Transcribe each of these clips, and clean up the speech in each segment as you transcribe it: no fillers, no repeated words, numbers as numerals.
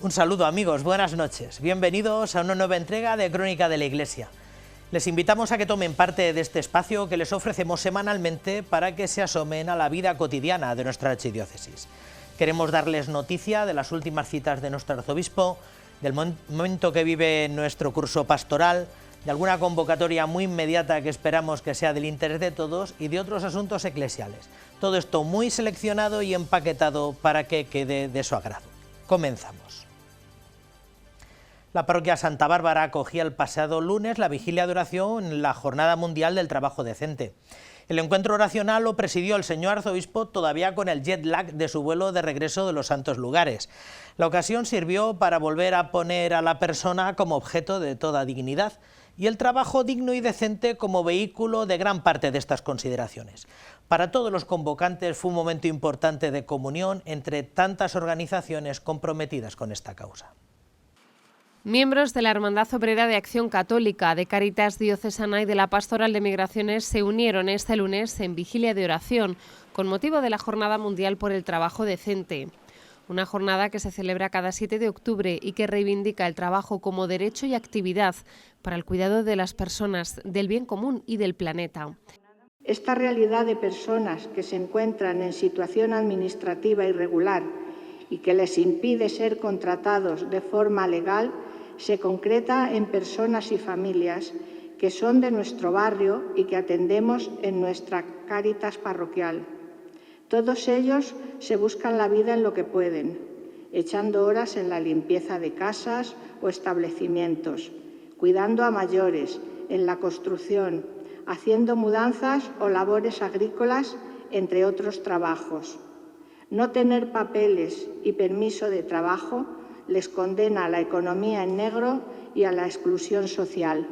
Un saludo amigos, buenas noches. Bienvenidos a una nueva entrega de Crónica de la Iglesia. Les invitamos a que tomen parte de este espacio que les ofrecemos semanalmente para que se asomen a la vida cotidiana de nuestra archidiócesis. Queremos darles noticia de las últimas citas de nuestro arzobispo, del momento que vive nuestro curso pastoral, de alguna convocatoria muy inmediata que esperamos que sea del interés de todos y de otros asuntos eclesiales. Todo esto muy seleccionado y empaquetado para que quede de su agrado. Comenzamos. La parroquia Santa Bárbara acogía el pasado lunes la vigilia de oración en la Jornada Mundial del Trabajo Decente. El encuentro oracional lo presidió el señor arzobispo todavía con el jet lag de su vuelo de regreso de los santos lugares. La ocasión sirvió para volver a poner a la persona como objeto de toda dignidad y el trabajo digno y decente como vehículo de gran parte de estas consideraciones. Para todos los convocantes fue un momento importante de comunión entre tantas organizaciones comprometidas con esta causa. Miembros de la Hermandad Obrera de Acción Católica, de Cáritas Diocesana y de la Pastoral de Migraciones se unieron este lunes en vigilia de oración con motivo de la Jornada Mundial por el Trabajo Decente. Una jornada que se celebra cada 7 de octubre y que reivindica el trabajo como derecho y actividad para el cuidado de las personas, del bien común y del planeta. Esta realidad de personas que se encuentran en situación administrativa irregular y que les impide ser contratados de forma legal se concreta en personas y familias que son de nuestro barrio y que atendemos en nuestra Cáritas parroquial. Todos ellos se buscan la vida en lo que pueden, echando horas en la limpieza de casas o establecimientos, cuidando a mayores, en la construcción, haciendo mudanzas o labores agrícolas, entre otros trabajos. No tener papeles y permiso de trabajo les condena a la economía en negro y a la exclusión social.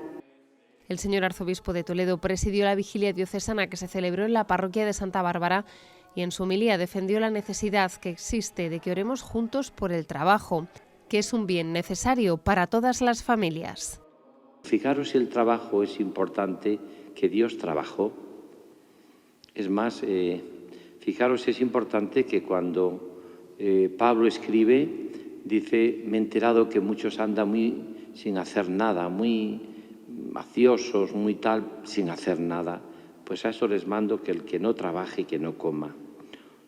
El señor arzobispo de Toledo presidió la vigilia diocesana que se celebró en la parroquia de Santa Bárbara y en su homilía defendió la necesidad que existe de que oremos juntos por el trabajo, que es un bien necesario para todas las familias. Fijaros si el trabajo es importante, que Dios trabajó. Es más, fijaros si es importante que cuando Pablo escribe, dice, me he enterado que muchos andan muy sin hacer nada, muy ociosos, muy tal, sin hacer nada. Pues a eso les mando que el que no trabaje, que no coma.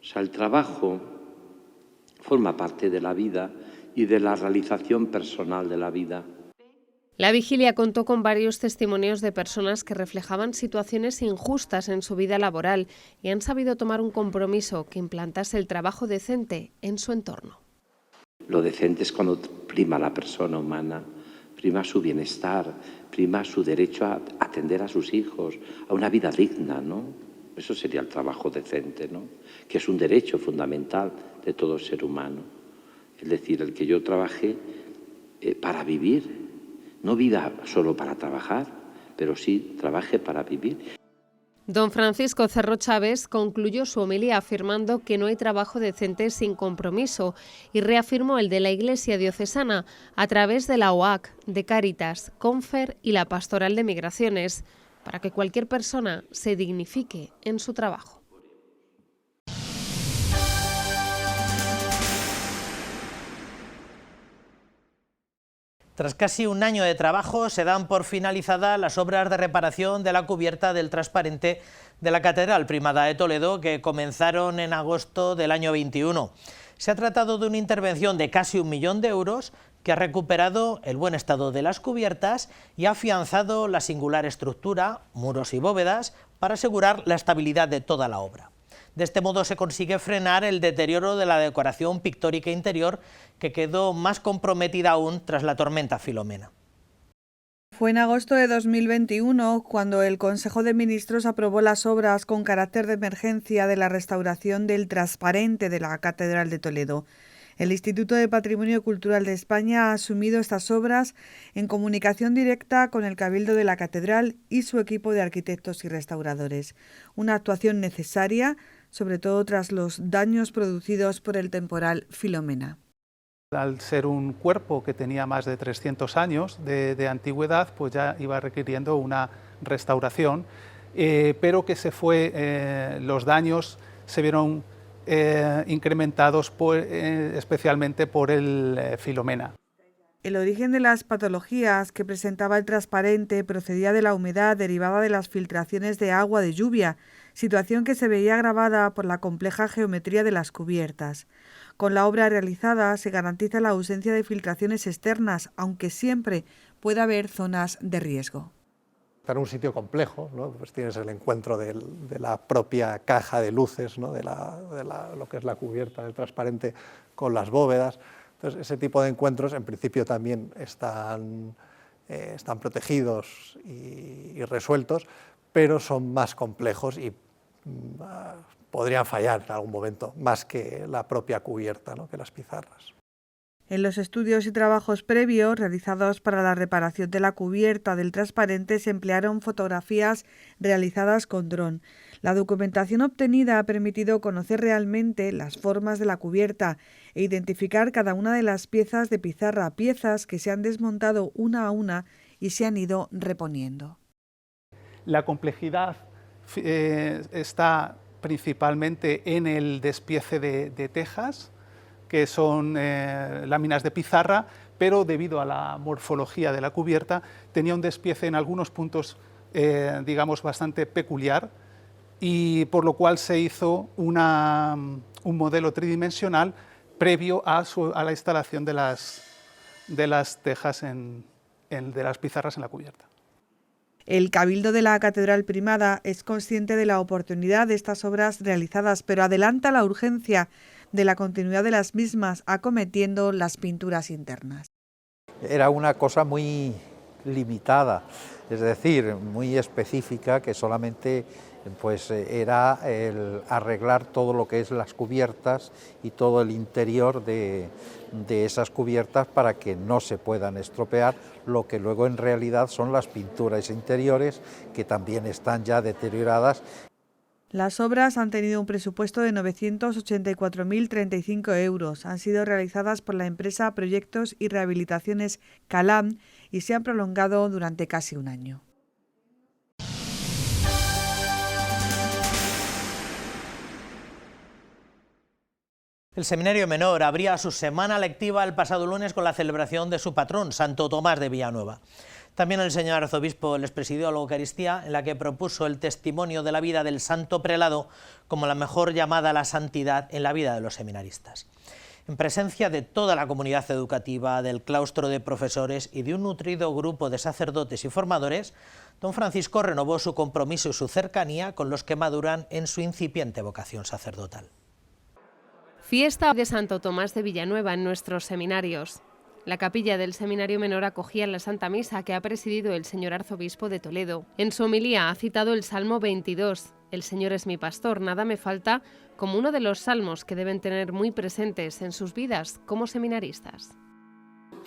O sea, el trabajo forma parte de la vida y de la realización personal de la vida. La vigilia contó con varios testimonios de personas que reflejaban situaciones injustas en su vida laboral y han sabido tomar un compromiso que implantase el trabajo decente en su entorno. Lo decente es cuando prima la persona humana, prima su bienestar, prima su derecho a atender a sus hijos, a una vida digna, ¿no? Eso sería el trabajo decente, ¿no? Que es un derecho fundamental de todo ser humano. Es decir, el que yo trabaje para vivir, no viva solo para trabajar, pero sí trabaje para vivir. Don Francisco Cerro Chávez concluyó su homilía afirmando que no hay trabajo decente sin compromiso y reafirmó el de la Iglesia diocesana a través de la OAC, de Cáritas, Confer y la Pastoral de Migraciones, para que cualquier persona se dignifique en su trabajo. Tras casi un año de trabajo, se dan por finalizadas las obras de reparación de la cubierta del transparente de la Catedral Primada de Toledo, que comenzaron en agosto del año 21. Se ha tratado de una intervención de casi 1 millón de euros que ha recuperado el buen estado de las cubiertas y ha afianzado la singular estructura, muros y bóvedas, para asegurar la estabilidad de toda la obra. De este modo se consigue frenar el deterioro de la decoración pictórica interior, que quedó más comprometida aún tras la tormenta Filomena. Fue en agosto de 2021 cuando el Consejo de Ministros aprobó las obras con carácter de emergencia de la restauración del transparente de la Catedral de Toledo. El Instituto de Patrimonio Cultural de España ha asumido estas obras en comunicación directa con el Cabildo de la Catedral y su equipo de arquitectos y restauradores. Una actuación necesaria, sobre todo tras los daños producidos por el temporal Filomena. Al ser un cuerpo que tenía más de 300 años de antigüedad, pues ya iba requiriendo una restauración, pero que los daños se vieron incrementados especialmente por el Filomena. El origen de las patologías que presentaba el transparente procedía de la humedad derivada de las filtraciones de agua de lluvia, situación que se veía agravada por la compleja geometría de las cubiertas. Con la obra realizada se garantiza la ausencia de filtraciones externas, aunque siempre puede haber zonas de riesgo. En un sitio complejo, ¿no? Pues tienes el encuentro de la propia caja de luces, ¿no? de lo que es la cubierta del transparente con las bóvedas. Entonces, ese tipo de encuentros, en principio, también están protegidos y resueltos, pero son más complejos y podrían fallar en algún momento, más que la propia cubierta, ¿no? que las pizarras. En los estudios y trabajos previos realizados para la reparación de la cubierta del transparente se emplearon fotografías realizadas con dron. La documentación obtenida ha permitido conocer realmente las formas de la cubierta e identificar cada una de las piezas de pizarra, piezas que se han desmontado una a una y se han ido reponiendo. La complejidad está principalmente en el despiece de tejas, que son láminas de pizarra, pero debido a la morfología de la cubierta tenía un despiece en algunos puntos, digamos, bastante peculiar, y por lo cual se hizo un modelo tridimensional previo a la instalación de las tejas, de las pizarras en la cubierta. El Cabildo de la Catedral Primada es consciente de la oportunidad de estas obras realizadas, pero adelanta la urgencia de la continuidad de las mismas, acometiendo las pinturas internas. Era una cosa muy limitada, es decir, muy específica, que solamente pues era el arreglar todo lo que es las cubiertas y todo el interior de esas cubiertas para que no se puedan estropear, lo que luego en realidad son las pinturas interiores, que también están ya deterioradas. Las obras han tenido un presupuesto de 984.035 euros. Han sido realizadas por la empresa Proyectos y Rehabilitaciones Calam y se han prolongado durante casi un año. El Seminario Menor abría su semana lectiva el pasado lunes con la celebración de su patrón, Santo Tomás de Villanueva. También el señor arzobispo les presidió la Eucaristía, en la que propuso el testimonio de la vida del santo prelado como la mejor llamada a la santidad en la vida de los seminaristas. En presencia de toda la comunidad educativa, del claustro de profesores y de un nutrido grupo de sacerdotes y formadores, don Francisco renovó su compromiso y su cercanía con los que maduran en su incipiente vocación sacerdotal. Fiesta de Santo Tomás de Villanueva en nuestros seminarios. La capilla del Seminario Menor acogía la Santa Misa que ha presidido el señor arzobispo de Toledo. En su homilía ha citado el Salmo 22, El Señor es mi pastor, nada me falta, como uno de los salmos que deben tener muy presentes en sus vidas como seminaristas.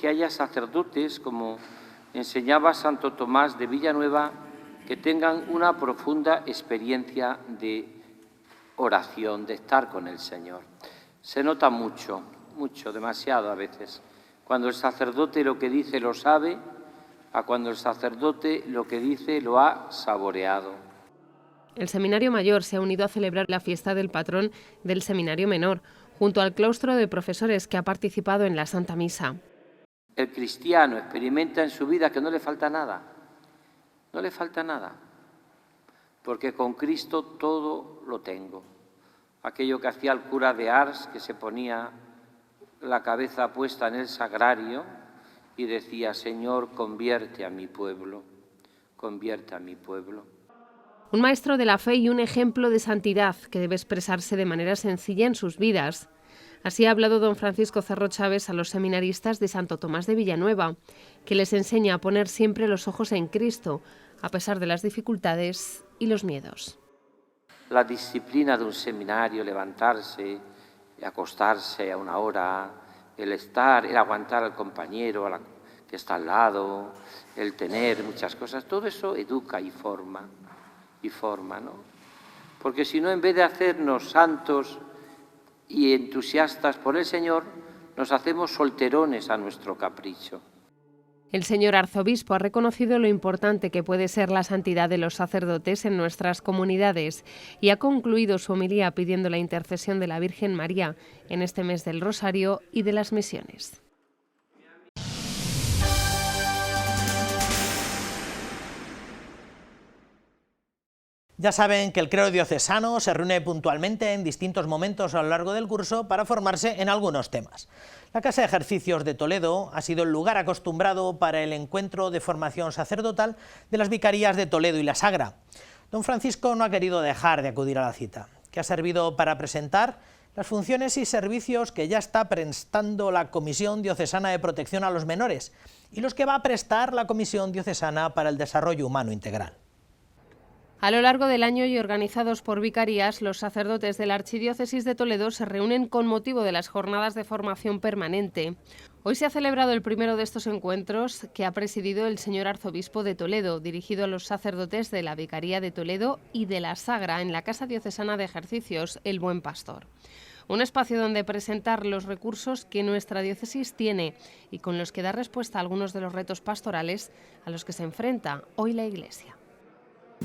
Que haya sacerdotes, como enseñaba Santo Tomás de Villanueva, que tengan una profunda experiencia de oración, de estar con el Señor. Se nota mucho, demasiado a veces, cuando el sacerdote lo que dice lo sabe, a cuando el sacerdote lo que dice lo ha saboreado. El Seminario Mayor se ha unido a celebrar la fiesta del patrón del Seminario Menor, junto al claustro de profesores que ha participado en la Santa Misa. El cristiano experimenta en su vida que no le falta nada, porque con Cristo todo lo tengo. Aquello que hacía el cura de Ars, que se ponía la cabeza puesta en el sagrario y decía: Señor, convierte a mi pueblo, convierte a mi pueblo. Un maestro de la fe y un ejemplo de santidad que debe expresarse de manera sencilla en sus vidas. Así ha hablado don Francisco Cerro Chávez a los seminaristas de Santo Tomás de Villanueva, que les enseña a poner siempre los ojos en Cristo, a pesar de las dificultades y los miedos. La disciplina de un seminario, levantarse, acostarse a una hora, el aguantar al compañero que está al lado, el tener muchas cosas, todo eso educa y forma, ¿no? Porque si no, en vez de hacernos santos y entusiastas por el Señor, nos hacemos solterones a nuestro capricho. El señor arzobispo ha reconocido lo importante que puede ser la santidad de los sacerdotes en nuestras comunidades y ha concluido su homilía pidiendo la intercesión de la Virgen María en este mes del Rosario y de las misiones. Ya saben que el clero diocesano se reúne puntualmente en distintos momentos a lo largo del curso para formarse en algunos temas. La Casa de Ejercicios de Toledo ha sido el lugar acostumbrado para el encuentro de formación sacerdotal de las vicarías de Toledo y La Sagra. Don Francisco no ha querido dejar de acudir a la cita, que ha servido para presentar las funciones y servicios que ya está prestando la Comisión Diocesana de Protección a los Menores y los que va a prestar la Comisión Diocesana para el Desarrollo Humano Integral. A lo largo del año y organizados por vicarías, los sacerdotes de la Archidiócesis de Toledo se reúnen con motivo de las jornadas de formación permanente. Hoy se ha celebrado el primero de estos encuentros que ha presidido el señor arzobispo de Toledo, dirigido a los sacerdotes de la Vicaría de Toledo y de La Sagra en la Casa Diocesana de Ejercicios, El Buen Pastor. Un espacio donde presentar los recursos que nuestra diócesis tiene y con los que da respuesta a algunos de los retos pastorales a los que se enfrenta hoy la Iglesia.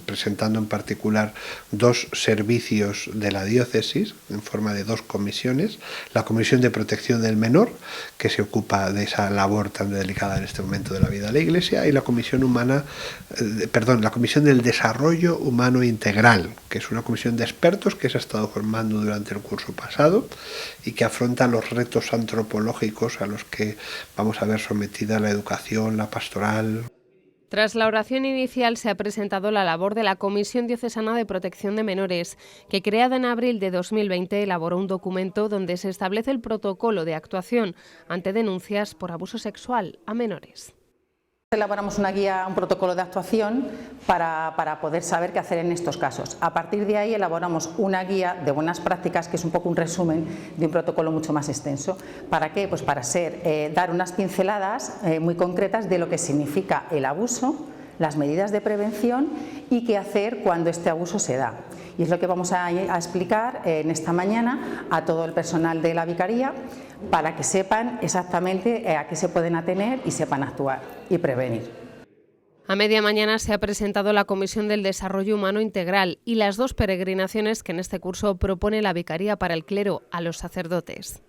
Presentando en particular dos servicios de la diócesis en forma de dos comisiones: la Comisión de Protección del Menor, que se ocupa de esa labor tan delicada en este momento de la vida de la Iglesia, y la Comisión la Comisión del Desarrollo Humano Integral, que es una comisión de expertos que se ha estado formando durante el curso pasado y que afronta los retos antropológicos a los que vamos a ver sometida la educación, la pastoral. Tras la oración inicial se ha presentado la labor de la Comisión Diocesana de Protección de Menores, que creada en abril de 2020 elaboró un documento donde se establece el protocolo de actuación ante denuncias por abuso sexual a menores. Elaboramos una guía, un protocolo de actuación para poder saber qué hacer en estos casos. A partir de ahí elaboramos una guía de buenas prácticas, que es un poco un resumen de un protocolo mucho más extenso. ¿Para qué? Pues para dar unas pinceladas muy concretas de lo que significa el abuso, las medidas de prevención y qué hacer cuando este abuso se da. Y es lo que vamos a explicar en esta mañana a todo el personal de la Vicaría, para que sepan exactamente a qué se pueden atener y sepan actuar y prevenir. A media mañana se ha presentado la Comisión del Desarrollo Humano Integral y las dos peregrinaciones que en este curso propone la Vicaría para el clero a los sacerdotes.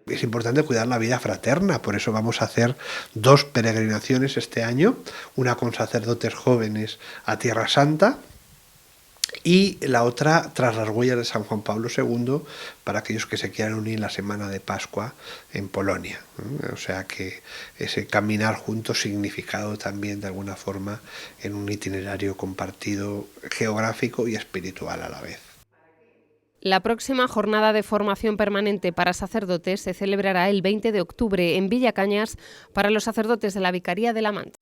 Es importante cuidar la vida fraterna, por eso vamos a hacer dos peregrinaciones este año, una con sacerdotes jóvenes a Tierra Santa y la otra tras las huellas de San Juan Pablo II para aquellos que se quieran unir la semana de Pascua en Polonia. O sea que ese caminar juntos significado también de alguna forma en un itinerario compartido geográfico y espiritual a la vez. La próxima jornada de formación permanente para sacerdotes se celebrará el 20 de octubre en Villacañas para los sacerdotes de la Vicaría de la Manta.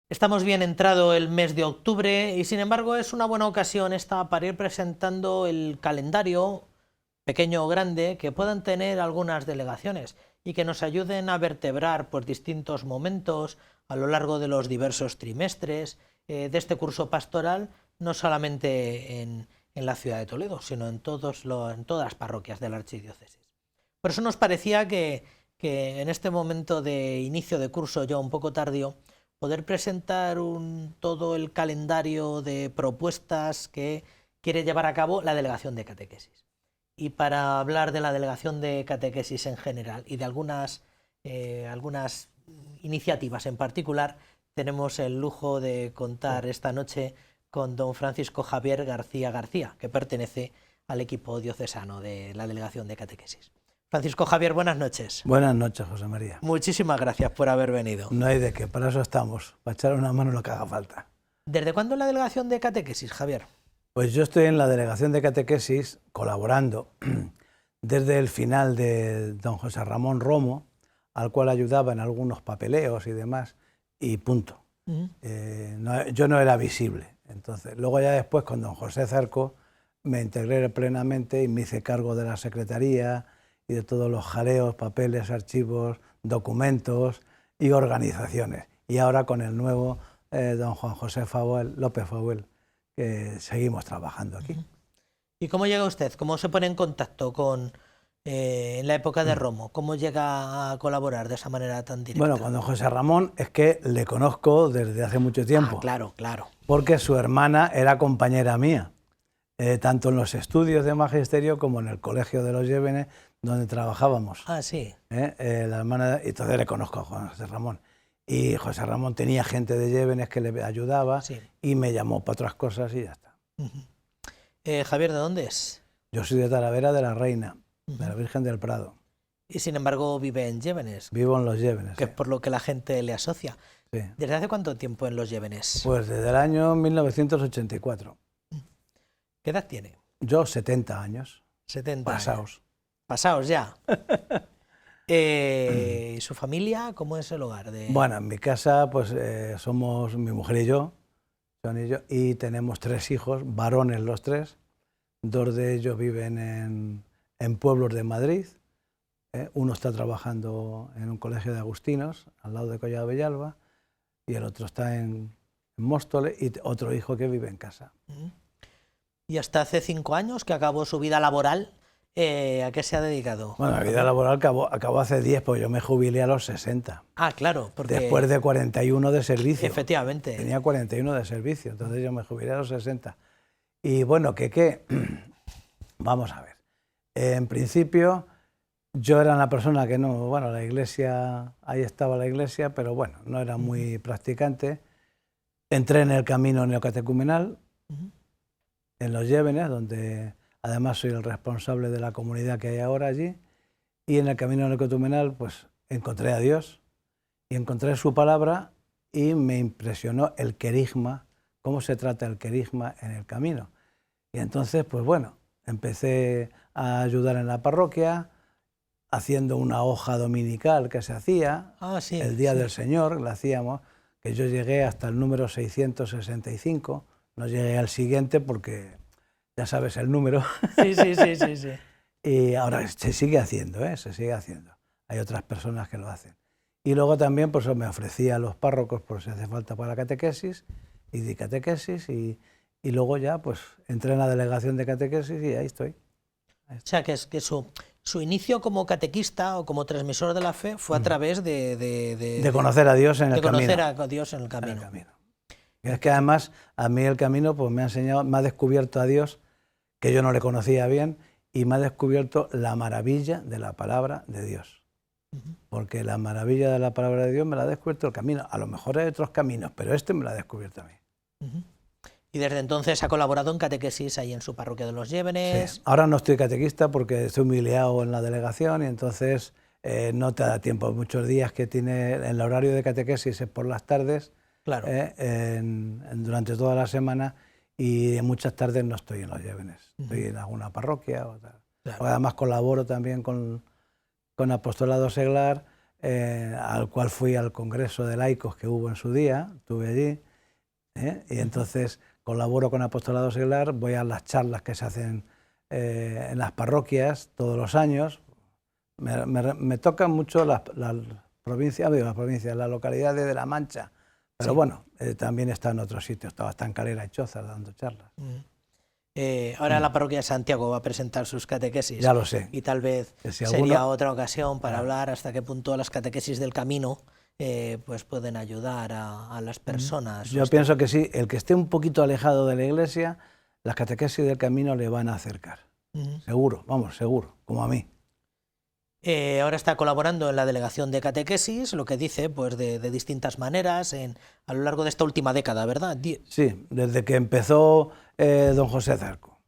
Estamos bien entrado el mes de octubre y sin embargo es una buena ocasión esta para ir presentando el calendario, pequeño o grande, que puedan tener algunas delegaciones y que nos ayuden a vertebrar por distintos momentos a lo largo de los diversos trimestres de este curso pastoral, no solamente en la ciudad de Toledo, sino en todas las parroquias de la archidiócesis. Por eso nos parecía que en este momento de inicio de curso ya un poco tardío, poder presentar todo el calendario de propuestas que quiere llevar a cabo la Delegación de Catequesis. Y para hablar de la Delegación de Catequesis en general y de algunas iniciativas en particular, tenemos el lujo de contar esta noche con don Francisco Javier García García, que pertenece al equipo diocesano de la Delegación de Catequesis. Francisco Javier, buenas noches. Buenas noches, José María. Muchísimas gracias por haber venido. No hay de qué, para eso estamos, para echar una mano en lo que haga falta. ¿Desde cuándo la Delegación de Catequesis, Javier? Pues yo estoy en la Delegación de Catequesis colaborando desde el final de don José Ramón Romo, al cual ayudaba en algunos papeleos y demás, y punto. Yo no era visible. Entonces, luego ya después con don José Zarco me integré plenamente y me hice cargo de la secretaría y de todos los jaleos, papeles, archivos, documentos y organizaciones. Y ahora con el nuevo don Juan José López Fauel, que seguimos trabajando aquí. ¿Y cómo llega usted? ¿Cómo se pone en contacto con en la época de Romo? ¿Cómo llega a colaborar de esa manera tan directa? Bueno, con don José Ramón es que le conozco desde hace mucho tiempo. Ah, claro, claro. Porque su hermana era compañera mía, tanto en los estudios de magisterio como en el colegio de los Llévenes, donde trabajábamos. Ah, sí. La hermana, y entonces le conozco a José Ramón. Y José Ramón tenía gente de Llévenes que le ayudaba, sí, y me llamó para otras cosas y ya está. Javier, ¿de dónde es? Yo soy de Talavera de la Reina, de la Virgen del Prado. Y sin embargo vive en Llévenes. Vivo en los Llévenes. Que es por lo que la gente le asocia. Sí. ¿Desde hace cuánto tiempo en los Llévenes? Pues desde el año 1984. ¿Qué edad tiene? Yo 70 años. 70 pasados. Años. Pasados ya. ¿Y su familia? ¿Cómo es el hogar? Bueno, en mi casa pues somos mi mujer y yo, y tenemos 3 hijos, varones los 3. 2 de ellos viven en pueblos de Madrid. Uno está trabajando en un colegio de agustinos, al lado de Collado Villalba, y el otro está en Móstoles, y otro hijo que vive en casa. ¿Y hasta hace 5 años que acabó su vida laboral? ¿A qué se ha dedicado? Bueno, mi vida laboral acabó hace 10, porque yo me jubilé a los 60. Ah, claro. Porque... Después de 41 de servicio. Efectivamente. Tenía 41 de servicio, entonces yo me jubilé a los 60. Y bueno, ¿qué? Vamos a ver. En principio, yo era una persona que no... Bueno, la iglesia, ahí estaba la iglesia, pero bueno, no era muy practicante. Entré en el camino neocatecumenal, en los Llévenes, donde... Además, soy el responsable de la comunidad que hay ahora allí. Y en el camino neocatecumenal, pues, encontré a Dios y encontré su palabra y me impresionó el querigma, cómo se trata el querigma en el camino. Y entonces, pues bueno, empecé a ayudar en la parroquia, haciendo una hoja dominical que se hacía, el Día del Señor, la hacíamos, que yo llegué hasta el número 665, no llegué al siguiente porque... Ya sabes el número. Sí. Y ahora se sigue haciendo, se sigue haciendo. Hay otras personas que lo hacen. Y luego también pues, me ofrecía a los párrocos por si hace falta para la catequesis, y di catequesis, y luego ya pues entré en la delegación de catequesis y ahí estoy. O sea, que su inicio como catequista o como transmisor de la fe fue a través de conocer a Dios en el camino. De conocer a Dios en el camino. Es que además a mí el camino pues, me ha enseñado, me ha descubierto a Dios, que yo no le conocía bien, y me ha descubierto la maravilla de la palabra de Dios. Porque la maravilla de la palabra de Dios me la ha descubierto el camino. A lo mejor hay otros caminos, pero este me lo ha descubierto a mí. Y desde entonces ha colaborado en catequesis ahí en su parroquia de los Llévenes. Sí. Ahora no estoy catequista porque estoy muy liado en la delegación y entonces no te da tiempo. Muchos días que tiene el horario de catequesis es por las tardes, claro. Durante toda la semana, y en muchas tardes no estoy en los Llévenes. Estoy en alguna parroquia o tal. Claro. Además colaboro también con Apostolado Seglar, al cual fui al Congreso de Laicos que hubo en su día, estuve allí, y entonces colaboro con Apostolado Seglar, voy a las charlas que se hacen en las parroquias todos los años. Me tocan mucho las provincias, las localidades de La Mancha, pero bueno, también está en otros sitios, estaba hasta en Calera y Chozas dando charlas. Ahora la parroquia de Santiago va a presentar sus catequesis. Ya lo sé. Y tal vez sería otra ocasión para hablar hasta qué punto las catequesis del camino pues pueden ayudar a las personas. Yo pienso que sí, el que esté un poquito alejado de la iglesia, las catequesis del camino le van a acercar. Seguro, vamos, seguro, como a mí. Ahora está colaborando en la delegación de catequesis, lo que dice pues de distintas maneras a lo largo de esta última década, ¿verdad? Sí, desde que empezó don José Zarco.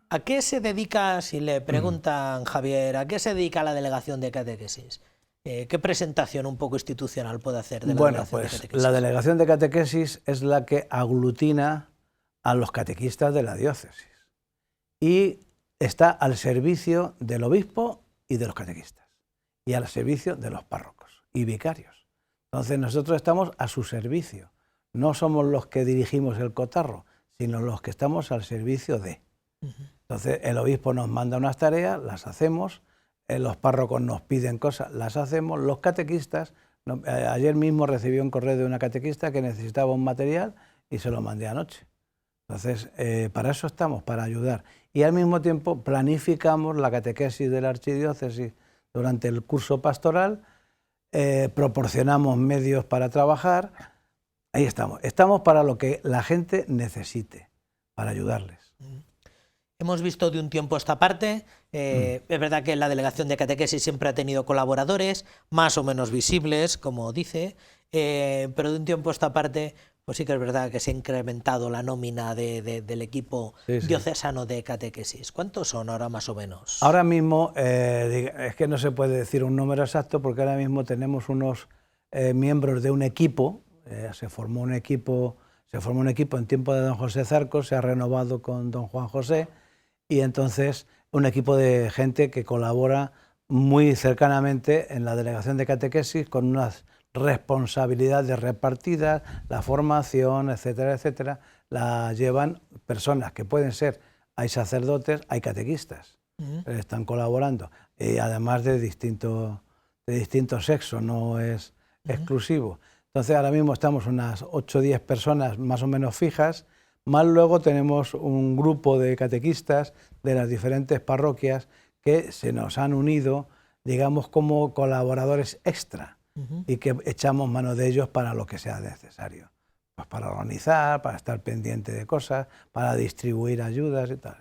¿A qué se dedica, si le preguntan, Javier, a qué se dedica la delegación de catequesis? ¿Qué presentación un poco institucional puede hacer de la delegación de catequesis? Pues la delegación de catequesis es la que aglutina a los catequistas de la diócesis y está al servicio del obispo y de los catequistas, y al servicio de los párrocos y vicarios. Entonces nosotros estamos a su servicio, no somos los que dirigimos el cotarro, sino los que estamos al servicio de. Entonces el obispo nos manda unas tareas, las hacemos, los párrocos nos piden cosas, las hacemos, los catequistas, ayer mismo recibí un correo de una catequista que necesitaba un material y se lo mandé anoche. Entonces para eso estamos, para ayudar. y al mismo tiempo planificamos la catequesis de la archidiócesis durante el curso pastoral, proporcionamos medios para trabajar, ahí estamos. Estamos para lo que la gente necesite, para ayudarles. Hemos visto de un tiempo a esta parte, es verdad que la delegación de catequesis siempre ha tenido colaboradores, más o menos visibles, como dice, pero de un tiempo a esta parte, pues sí que es verdad que se ha incrementado la nómina del equipo diocesano de catequesis. ¿Cuántos son ahora más o menos? Ahora mismo, es que no se puede decir un número exacto, porque ahora mismo tenemos unos miembros de un equipo, se formó un equipo en tiempo de don José Zarco, se ha renovado con don Juan José, y entonces un equipo de gente que colabora muy cercanamente en la delegación de catequesis con unas responsabilidades repartidas, la formación, etcétera, etcétera, la llevan personas que pueden ser, hay sacerdotes, hay catequistas, están colaborando, y además de distinto sexo, no es exclusivo. Entonces ahora mismo estamos unas 8 o 10 personas más o menos fijas, más luego tenemos un grupo de catequistas de las diferentes parroquias que se nos han unido, digamos, como colaboradores extra, y que echamos mano de ellos para lo que sea necesario. Pues para organizar, para estar pendiente de cosas, para distribuir ayudas y tal.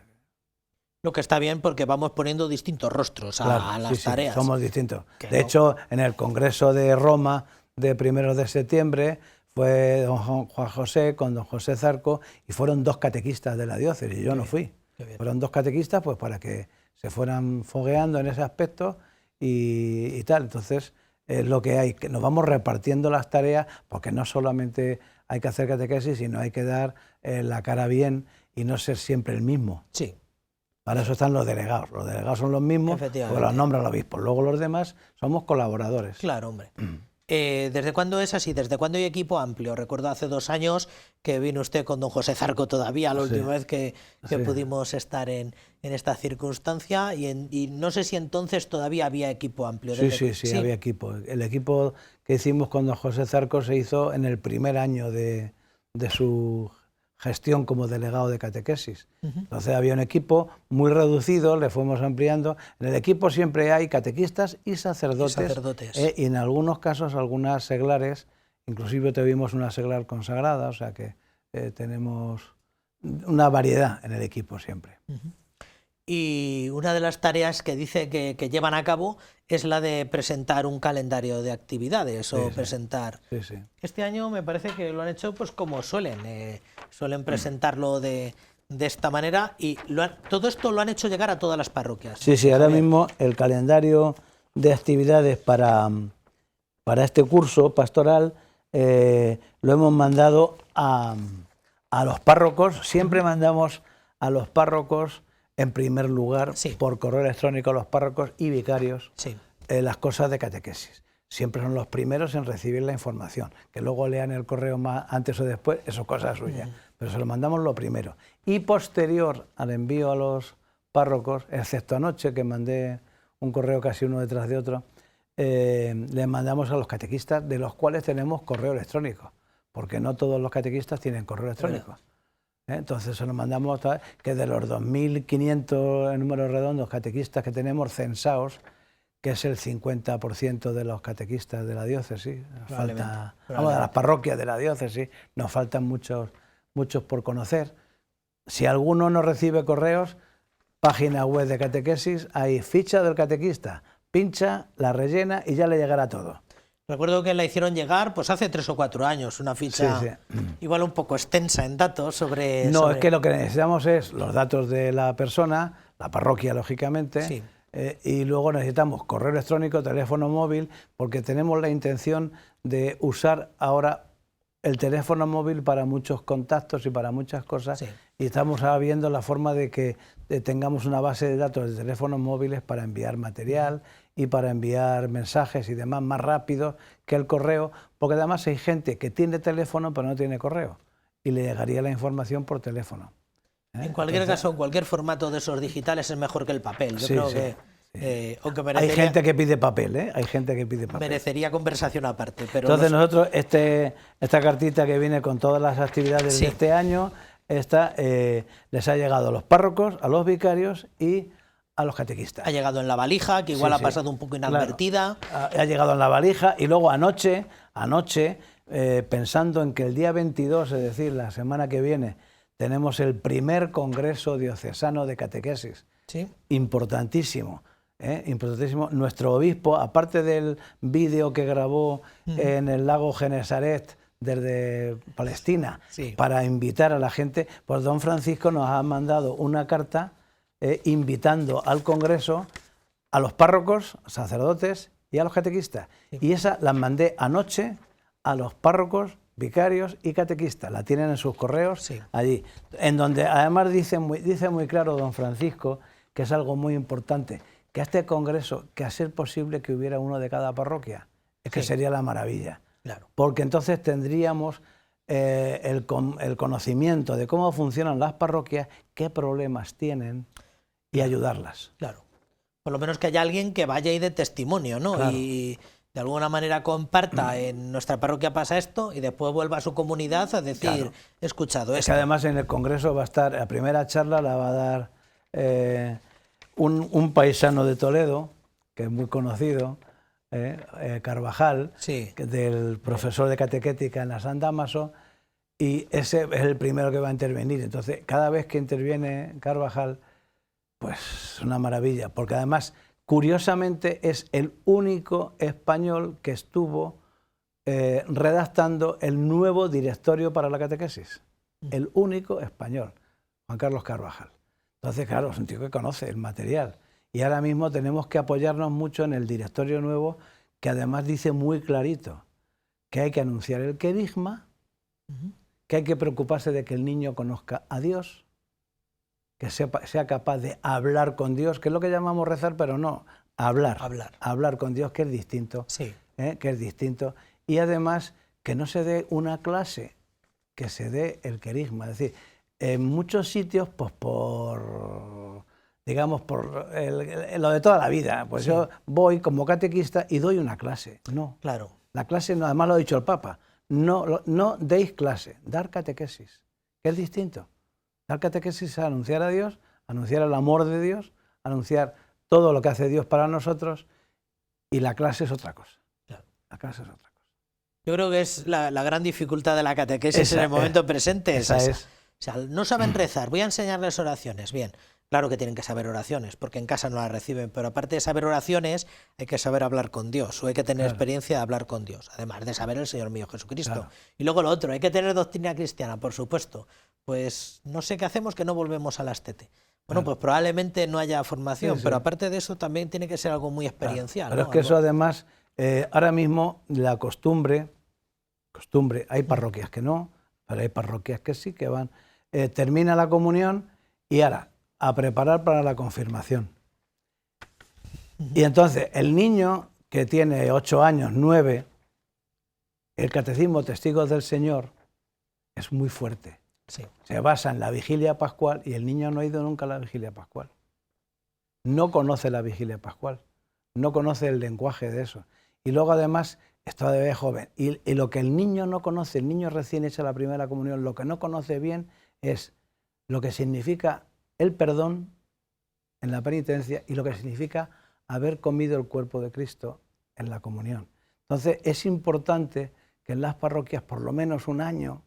Lo que está bien porque vamos poniendo distintos rostros a las tareas. Sí, somos distintos. De hecho, en el Congreso de Roma de 1 de septiembre fue don Juan José con don José Zarco y fueron 2 catequistas de la diócesis, yo no fui. Fueron 2 catequistas pues para que se fueran fogueando en ese aspecto y tal. Entonces, es lo que hay, que nos vamos repartiendo las tareas, porque no solamente hay que hacer catequesis, sino hay que dar la cara bien y no ser siempre el mismo. Sí. Para eso están los delegados son los mismos, porque los nombra el obispo. Luego los demás somos colaboradores. Claro, hombre. ¿Desde cuándo es así? ¿Desde cuándo hay equipo amplio? Recuerdo hace 2 años que vino usted con don José Zarco todavía, la última vez que pudimos estar en esta circunstancia, y no sé si entonces todavía había equipo amplio. Sí, había equipo. El equipo que hicimos con don José Zarco se hizo en el primer año de su gestión como delegado de catequesis. Entonces había un equipo muy reducido, le fuimos ampliando. En el equipo siempre hay catequistas y sacerdotes. Y en algunos casos algunas seglares, inclusive tuvimos una seglar consagrada, o sea que tenemos una variedad en el equipo siempre. Y una de las tareas que dice que llevan a cabo es la de presentar un calendario de actividades o presentar. Este año me parece que lo han hecho pues como suelen presentarlo de esta manera, y todo esto lo han hecho llegar a todas las parroquias. Sí, ahora mismo el calendario de actividades para este curso pastoral lo hemos mandado a los párrocos. Siempre mandamos a los párrocos en primer lugar, por correo electrónico a los párrocos y vicarios, las cosas de catequesis. Siempre son los primeros en recibir la información. Que luego lean el correo más antes o después, eso es cosa suya. Pero se lo mandamos lo primero. Y posterior al envío a los párrocos, excepto anoche que mandé un correo casi uno detrás de otro, les mandamos a los catequistas, de los cuales tenemos correo electrónico, porque no todos los catequistas tienen correo electrónico. Entonces se nos mandamos que de los 2.500 en números redondos catequistas que tenemos censados, que es el 50% de los catequistas de la diócesis, de las parroquias de la diócesis, nos faltan muchos por conocer. Si alguno no recibe correos, página web de catequesis, hay ficha del catequista, pincha, la rellena y ya le llegará todo. Recuerdo que la hicieron llegar pues hace 3 o 4 años, una ficha igual un poco extensa en datos sobre... No, es que lo que necesitamos es los datos de la persona, la parroquia lógicamente, y luego necesitamos correo electrónico, teléfono móvil, porque tenemos la intención de usar ahora el teléfono móvil para muchos contactos y para muchas cosas, y estamos ahora viendo la forma de que tengamos una base de datos de teléfonos móviles para enviar material y para enviar mensajes y demás más rápido que el correo, porque además hay gente que tiene teléfono pero no tiene correo, y le llegaría la información por teléfono. En cualquier caso, en cualquier formato de esos digitales es mejor que el papel. Yo creo que aunque hay gente que pide papel, hay gente que pide papel. Merecería conversación aparte. Pero entonces nosotros, esta cartita que viene con todas las actividades de este año, les ha llegado a los párrocos, a los vicarios y a los catequistas. Ha llegado en la valija, que igual Sí, ha pasado un poco inadvertida. Claro. Ha llegado en la valija y luego anoche, pensando en que el día 22, es decir, la semana que viene, tenemos el primer Congreso Diocesano de Catequesis. Sí. Importantísimo. Importantísimo. Nuestro obispo, aparte del vídeo que grabó en el lago Genesaret desde Palestina, sí, para invitar a la gente, pues don Francisco nos ha mandado una carta invitando al Congreso a los párrocos, sacerdotes y a los catequistas. Sí. Y esa la mandé anoche a los párrocos, vicarios y catequistas. La tienen en sus correos, sí, allí, en donde además dice muy claro don Francisco, que es algo muy importante, que a este congreso, que a ser posible que hubiera uno de cada parroquia, es que sería la maravilla. Claro. Porque entonces tendríamos el conocimiento de cómo funcionan las parroquias, qué problemas tienen y ayudarlas. Claro. Por lo menos que haya alguien que vaya y dé testimonio, ¿no? Claro. Y de alguna manera comparta, en nuestra parroquia pasa esto, y después vuelva a su comunidad a decir, claro, he escuchado esto. Es que además en el congreso va a estar, la primera charla la va a dar un paisano de Toledo, que es muy conocido, Carvajal, sí, del profesor de catequética en la San Dámaso, y ese es el primero que va a intervenir. Entonces, cada vez que interviene Carvajal, pues es una maravilla, porque además, curiosamente, es el único español que estuvo redactando el nuevo directorio para la catequesis. El único español, Juan Carlos Carvajal. Entonces, claro, es un tío que conoce el material. Y ahora mismo tenemos que apoyarnos mucho en el directorio nuevo, que además dice muy clarito que hay que anunciar el querigma, que hay que preocuparse de que el niño conozca a Dios, que sea capaz de hablar con Dios, que es lo que llamamos rezar, pero no, hablar con Dios, que es distinto, sí, que es distinto. Y además que no se dé una clase, que se dé el querigma. Es decir, en muchos sitios, pues digamos, por lo de toda la vida, pues sí, yo voy como catequista y doy una clase. No, claro. La clase, no, además lo ha dicho el Papa, no deis clase, dar catequesis, que es distinto. Dar catequesis es anunciar a Dios, anunciar el amor de Dios, anunciar todo lo que hace Dios para nosotros, y la clase es otra cosa. Claro. La clase es otra cosa. Yo creo que es la gran dificultad de la catequesis en el momento presente. Esa es. O sea, no saben rezar, voy a enseñarles oraciones. Bien, claro que tienen que saber oraciones, porque en casa no las reciben, pero aparte de saber oraciones, hay que saber hablar con Dios, o hay que tener experiencia de hablar con Dios, además de saber el Señor mío Jesucristo. Claro. Y luego lo otro, hay que tener doctrina cristiana, por supuesto. Pues no sé qué hacemos que no volvemos a las tete. Bueno, pues probablemente no haya formación, pero aparte de eso también tiene que ser algo muy experiencial. Pero ¿no? es que eso además, ahora mismo la costumbre, hay parroquias que no, pero hay parroquias que sí, que van, termina la comunión y ahora a preparar para la confirmación. Y entonces el niño que tiene 8 años, 9, el catecismo Testigos del Señor es muy fuerte. Sí. Se basa en la vigilia pascual y el niño no ha ido nunca a la vigilia pascual. No conoce la vigilia pascual, no conoce el lenguaje de eso. Y luego además está de joven. Y lo que el niño no conoce, el niño recién hecho la primera comunión, lo que no conoce bien es lo que significa el perdón en la penitencia y lo que significa haber comido el cuerpo de Cristo en la comunión. Entonces es importante que en las parroquias por lo menos un año,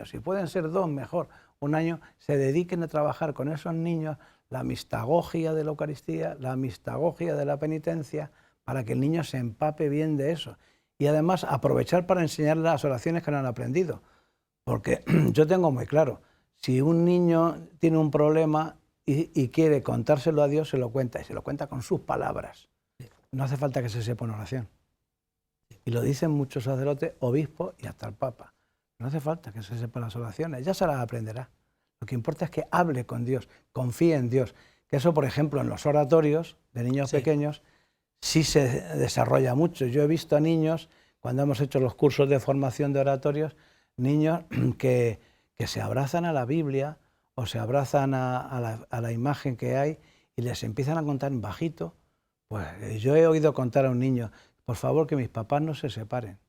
si pueden ser 2 mejor, un año, se dediquen a trabajar con esos niños la mistagogia de la Eucaristía, la mistagogia de la penitencia, para que el niño se empape bien de eso. Y además aprovechar para enseñarle las oraciones que no han aprendido. Porque yo tengo muy claro, si un niño tiene un problema y quiere contárselo a Dios, se lo cuenta, y se lo cuenta con sus palabras. No hace falta que se sepa una oración. Y lo dicen muchos sacerdotes, obispos y hasta el Papa. No hace falta que se sepa las oraciones, ya se las aprenderá. Lo que importa es que hable con Dios, confíe en Dios. Que eso, por ejemplo, en los oratorios de niños pequeños, sí se desarrolla mucho. Yo he visto a niños, cuando hemos hecho los cursos de formación de oratorios, niños que se abrazan a la Biblia o se abrazan a la imagen que hay y les empiezan a contar en bajito. Pues yo he oído contar a un niño, por favor, que mis papás no se separen.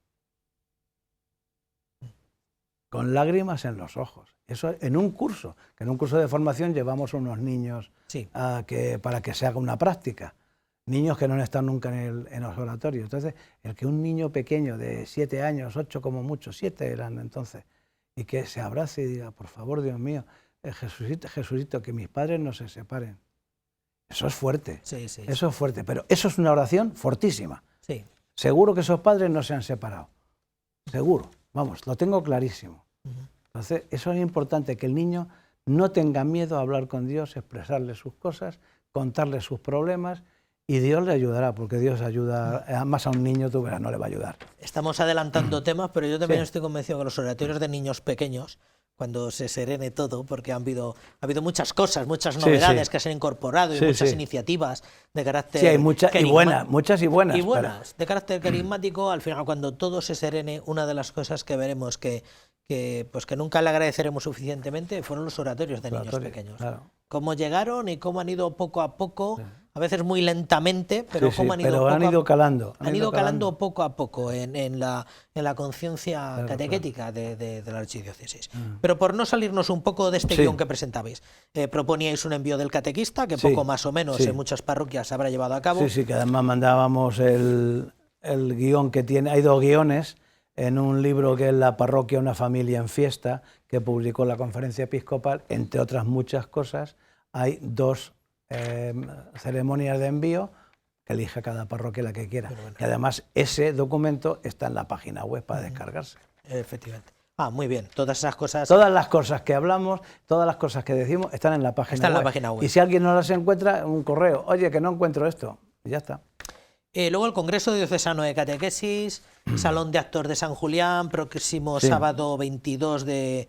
con lágrimas en los ojos. Eso en un curso, que en un curso de formación llevamos unos niños para que se haga una práctica. Niños que no han estado nunca en los oratorios. Entonces, el que un niño pequeño de 7 años, 8 como mucho, 7 eran entonces, y que se abrace y diga, por favor, Dios mío, Jesucito, que mis padres no se separen. Eso es fuerte, eso es fuerte, pero eso es una oración fortísima. Sí. Seguro que esos padres no se han separado, seguro, vamos, lo tengo clarísimo. Entonces, eso es importante, que el niño no tenga miedo a hablar con Dios, expresarle sus cosas, contarle sus problemas, y Dios le ayudará, porque Dios ayuda, más a un niño, tú verás, no le va a ayudar. Estamos adelantando temas, pero yo también estoy convencido que los oratorios de niños pequeños, cuando se serene todo, porque ha habido muchas cosas, muchas novedades que se han incorporado y muchas iniciativas de carácter hay muchas y buenas, de carácter carismático. Al final, cuando todo se serene, una de las cosas que veremos que nunca le agradeceremos suficientemente fueron los oratorios de niños pequeños. Claro. Cómo llegaron y cómo han ido poco a poco, a veces muy lentamente, pero cómo han ido calando. Han ido calando poco a poco en la conciencia catequética de la archidiócesis. Pero por no salirnos un poco de este guión que presentabais, proponíais un envío del catequista, que poco más o menos en muchas parroquias se habrá llevado a cabo. Sí, que además mandábamos el guión que tiene, hay 2 guiones, en un libro que es La parroquia, una familia en fiesta, que publicó la Conferencia Episcopal, entre otras muchas cosas, hay 2 ceremonias de envío que elige cada parroquia la que quiera. Y además ese documento está en la página web para descargarse. Efectivamente. Muy bien, todas esas cosas... Todas las cosas que hablamos, todas las cosas que decimos están en la página web. Y si alguien no las encuentra, un correo, oye, que no encuentro esto, y ya está. Luego el Congreso Diocesano de Catequesis, Salón de Actos de San Julián, próximo sábado 22 de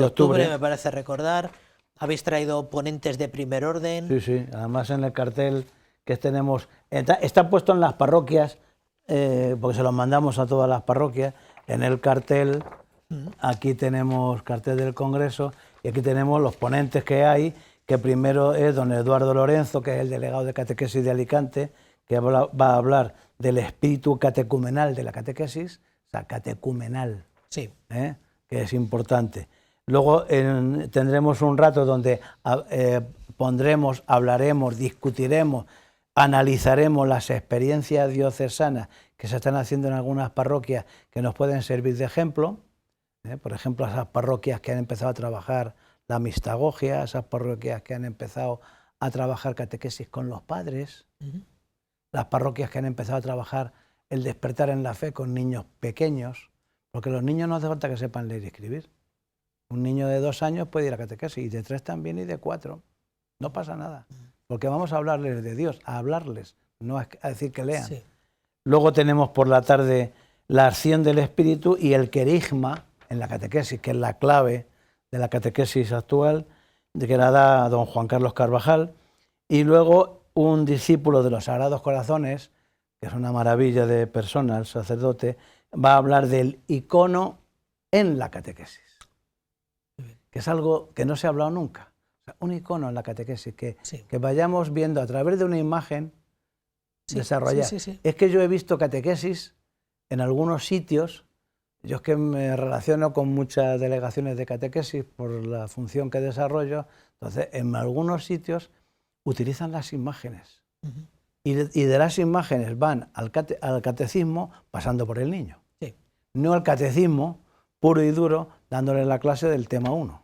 octubre, me parece recordar. Habéis traído ponentes de primer orden. Sí, además en el cartel que tenemos, está puesto en las parroquias, porque se los mandamos a todas las parroquias, en el cartel, aquí tenemos cartel del Congreso, y aquí tenemos los ponentes que hay, que primero es don Eduardo Lorenzo, que es el delegado de Catequesis de Alicante, que va a hablar del espíritu catecumenal de la catequesis, o sea, catecumenal, que es importante. Luego tendremos un rato donde hablaremos, discutiremos, analizaremos las experiencias diocesanas que se están haciendo en algunas parroquias que nos pueden servir de ejemplo. Por ejemplo, esas parroquias que han empezado a trabajar la mistagogia, esas parroquias que han empezado a trabajar catequesis con los padres, las parroquias que han empezado a trabajar el despertar en la fe con niños pequeños, porque los niños no hace falta que sepan leer y escribir. Un niño de 2 años puede ir a catequesis, y de 3 también, y de 4. No pasa nada, porque vamos a hablarles de Dios, a hablarles, no a decir que lean. Luego tenemos por la tarde la acción del Espíritu y el querigma en la catequesis, que es la clave de la catequesis actual, de que la da don Juan Carlos Carvajal, y luego un discípulo de los Sagrados Corazones, que es una maravilla de persona, el sacerdote, va a hablar del icono en la catequesis, que es algo que no se ha hablado nunca. O sea, un icono en la catequesis, que vayamos viendo a través de una imagen desarrollar. Es que yo he visto catequesis en algunos sitios, yo es que me relaciono con muchas delegaciones de catequesis por la función que desarrollo, entonces en algunos sitios utilizan las imágenes y de las imágenes van al catecismo pasando por el niño, no al catecismo puro y duro dándole la clase del tema 1,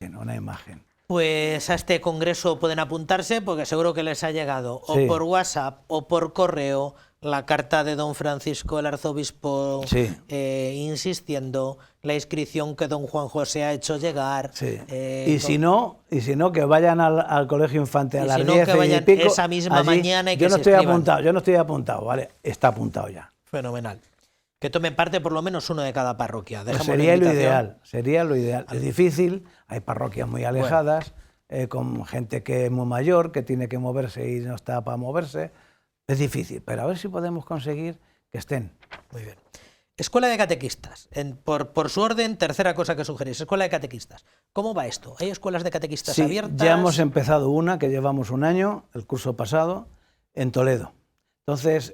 sino una imagen. Pues a este congreso pueden apuntarse porque seguro que les ha llegado o por WhatsApp o por correo la carta de don Francisco, el arzobispo, insistiendo, la inscripción que don Juan José ha hecho llegar. Y si no, que vayan al colegio infantil a las 10 y pico. Esa misma mañana y que yo no estoy apuntado, ¿vale? Está apuntado ya. Fenomenal. Que tomen parte por lo menos uno de cada parroquia. Pues sería lo ideal. Es difícil, hay parroquias muy alejadas, con gente que es muy mayor, que tiene que moverse y no está para moverse. Es difícil, pero a ver si podemos conseguir que estén. Muy bien. Escuela de catequistas. Por su orden, tercera cosa que sugerís, escuela de catequistas. ¿Cómo va esto? ¿Hay escuelas de catequistas abiertas? Ya hemos empezado una, que llevamos un año, el curso pasado, en Toledo. Entonces,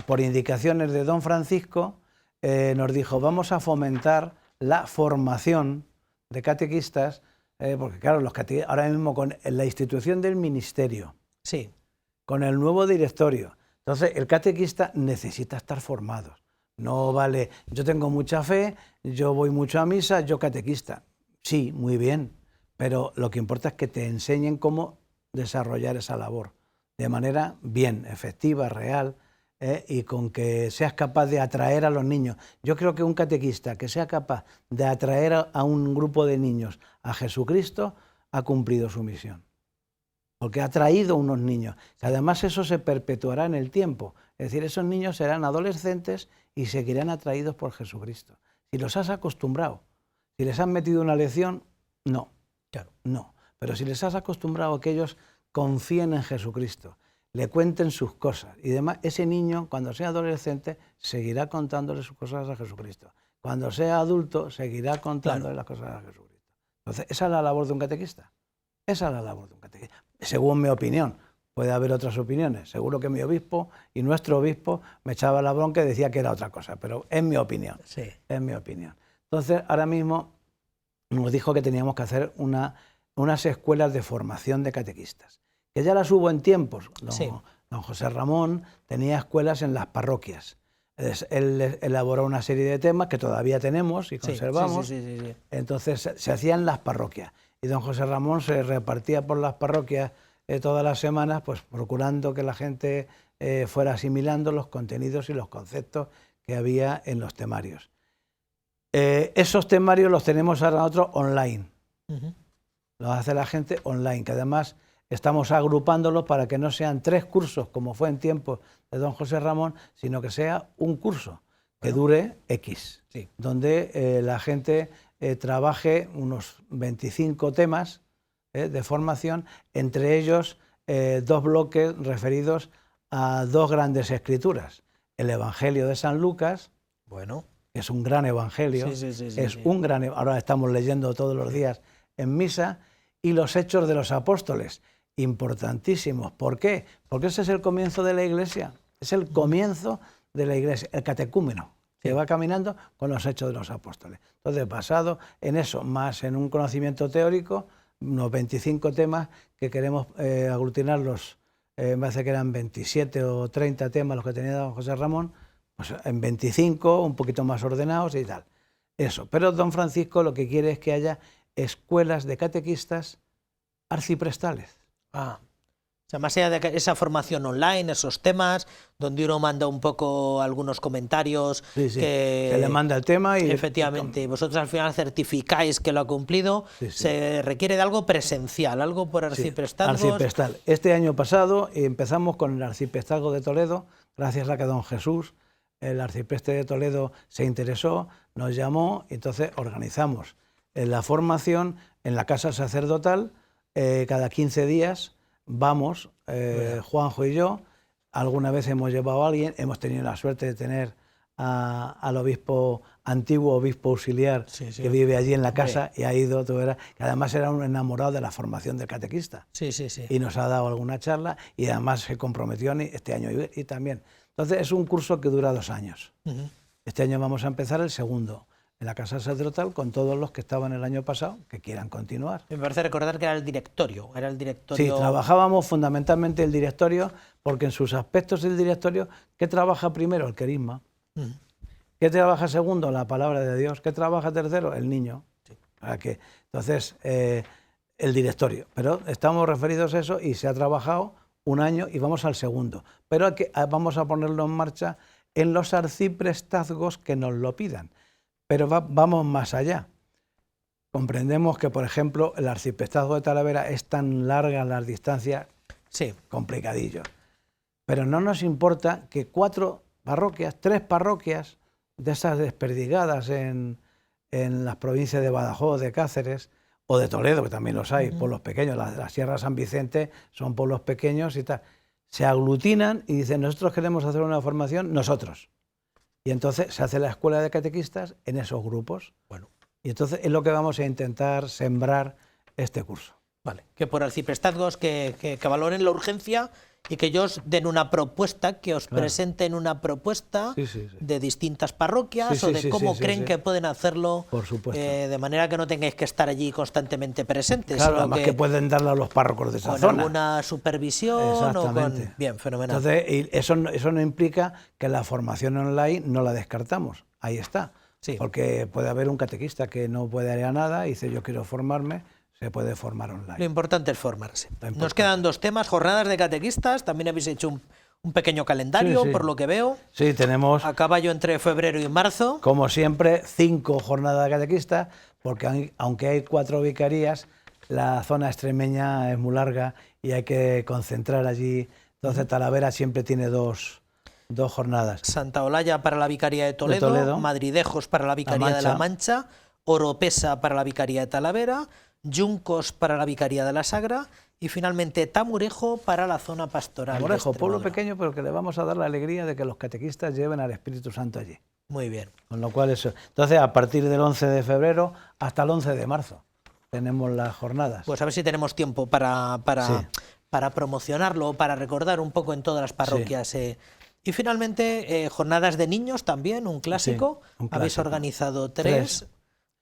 por indicaciones de don Francisco, nos dijo, vamos a fomentar la formación de catequistas, porque claro, ahora mismo con la institución del ministerio, sí, con el nuevo directorio, entonces el catequista necesita estar formado. No vale, yo tengo mucha fe, yo voy mucho a misa, yo catequista. Sí, muy bien, pero lo que importa es que te enseñen cómo desarrollar esa labor de manera bien, efectiva, real, y con que seas capaz de atraer a los niños. Yo creo que un catequista que sea capaz de atraer a un grupo de niños a Jesucristo ha cumplido su misión. Porque ha traído unos niños. Además, eso se perpetuará en el tiempo. Es decir, esos niños serán adolescentes y seguirán atraídos por Jesucristo. Si los has acostumbrado, si les has metido una lección, no. Claro. No. Pero si les has acostumbrado a que ellos confíen en Jesucristo, le cuenten sus cosas y demás, ese niño, cuando sea adolescente, seguirá contándole sus cosas a Jesucristo. Cuando sea adulto, seguirá contándole las cosas a Jesucristo. Entonces, esa es la labor de un catequista. Esa es la labor de un catequista. Según mi opinión. Puede haber otras opiniones. Seguro que mi obispo y nuestro obispo me echaba la bronca y decía que era otra cosa, pero es mi opinión. Sí. Es mi opinión. Entonces, ahora mismo nos dijo que teníamos que hacer unas escuelas de formación de catequistas, que ya las hubo en tiempos. Don José Ramón tenía escuelas en las parroquias. Él elaboró una serie de temas que todavía tenemos y conservamos. Sí. Entonces se hacían en las parroquias. Y don José Ramón se repartía por las parroquias todas las semanas, pues procurando que la gente fuera asimilando los contenidos y los conceptos que había en los temarios. Esos temarios los tenemos ahora nosotros online. Los hace la gente online, que además estamos agrupándolos para que no sean 3 cursos, como fue en tiempos de don José Ramón, sino que sea un curso que dure X, donde la gente trabaje unos 25 temas de formación, entre ellos 2 bloques referidos a 2 grandes escrituras. El Evangelio de San Lucas, que es un gran evangelio, un gran, ahora estamos leyendo todos los días en misa, y los Hechos de los Apóstoles, importantísimos. ¿Por qué? Porque ese es el comienzo de la Iglesia, es el comienzo de la Iglesia, el catecúmeno, que va caminando con los Hechos de los Apóstoles. Entonces, basado en eso, más en un conocimiento teórico, unos 25 temas que queremos aglutinarlos, me parece que eran 27 o 30 temas los que tenía don José Ramón, pues en 25, un poquito más ordenados y tal. Eso. Pero don Francisco lo que quiere es que haya escuelas de catequistas arciprestales. O sea, más allá de esa formación online, esos temas, donde uno manda un poco algunos comentarios. Que le manda el tema y... Efectivamente, vosotros al final certificáis que lo ha cumplido. Se requiere de algo presencial, algo por arciprestazgos. Arciprestal. Este año pasado empezamos con el arciprestazgo de Toledo, gracias a que don Jesús, el arcipreste de Toledo, se interesó, nos llamó, y entonces organizamos la formación en la casa sacerdotal. Cada 15 días vamos, Juanjo y yo. Alguna vez hemos llevado a alguien, hemos tenido la suerte de tener al obispo, antiguo obispo auxiliar, que vive allí en la casa, y ha ido, que además era un enamorado de la formación del catequista. Y nos ha dado alguna charla, y además se comprometió este año y también. Entonces es un curso que dura 2 años. Este año vamos a empezar el segundo, en la casa sacerdotal, con todos los que estaban el año pasado, que quieran continuar. Me parece recordar que era el directorio. Sí, trabajábamos fundamentalmente el directorio, porque en sus aspectos del directorio, ¿qué trabaja primero? El querisma. ¿Qué trabaja segundo? La palabra de Dios. ¿Qué trabaja tercero? El niño. Entonces, el directorio. Pero estamos referidos a eso y se ha trabajado 1 año y vamos al segundo. Pero vamos a ponerlo en marcha en los arciprestazgos que nos lo pidan. Pero vamos más allá. Comprendemos que, por ejemplo, el arciprestazgo de Talavera es tan larga las distancias, complicadillo. Pero no nos importa que 4 parroquias, 3 parroquias de esas desperdigadas en las provincias de Badajoz, de Cáceres o de Toledo, que también los hay, pueblos pequeños, la Sierra San Vicente son pueblos pequeños y tal, se aglutinan y dicen, nosotros queremos hacer una formación, nosotros. Y entonces se hace la escuela de catequistas en esos grupos. Y entonces es lo que vamos a intentar sembrar este curso. Que por arciprestazgos que valoren la urgencia y que ellos den una propuesta, que os presenten una propuesta de distintas parroquias o de cómo creen que pueden hacerlo, por supuesto, de manera que no tengáis que estar allí constantemente presentes. Claro, sino además que pueden darle a los párrocos de esa con zona. alguna supervisión o con... Bien, fenomenal. Entonces, y eso no implica que la formación online no la descartamos, ahí está. Sí. Porque puede haber un catequista que no puede ir a nada y dice yo quiero formarme, se puede formar online. Lo importante es formarse. Nos quedan 2 temas, jornadas de catequistas, también habéis hecho un pequeño calendario, por lo que veo. Sí, tenemos... A caballo entre febrero y marzo. Como siempre, 5 jornadas de catequistas, porque aunque hay 4 vicarías, la zona extremeña es muy larga y hay que concentrar allí. Entonces Talavera siempre tiene 2 jornadas. Santa Olalla para la Vicaría de Toledo, Madridejos para la Vicaría de La Mancha, Oropesa para la Vicaría de Talavera, Yuncos para la Vicaría de la Sagra y finalmente Tamurejo para la zona pastoral. Tamurejo, pueblo pequeño, pero que le vamos a dar la alegría de que los catequistas lleven al Espíritu Santo allí. Muy bien. Con lo cual eso. Entonces, a partir del 11 de febrero hasta el 11 de marzo tenemos las jornadas. Pues a ver si tenemos tiempo para promocionarlo, para recordar un poco en todas las parroquias. Y finalmente, jornadas de niños también, un clásico. Habéis organizado 3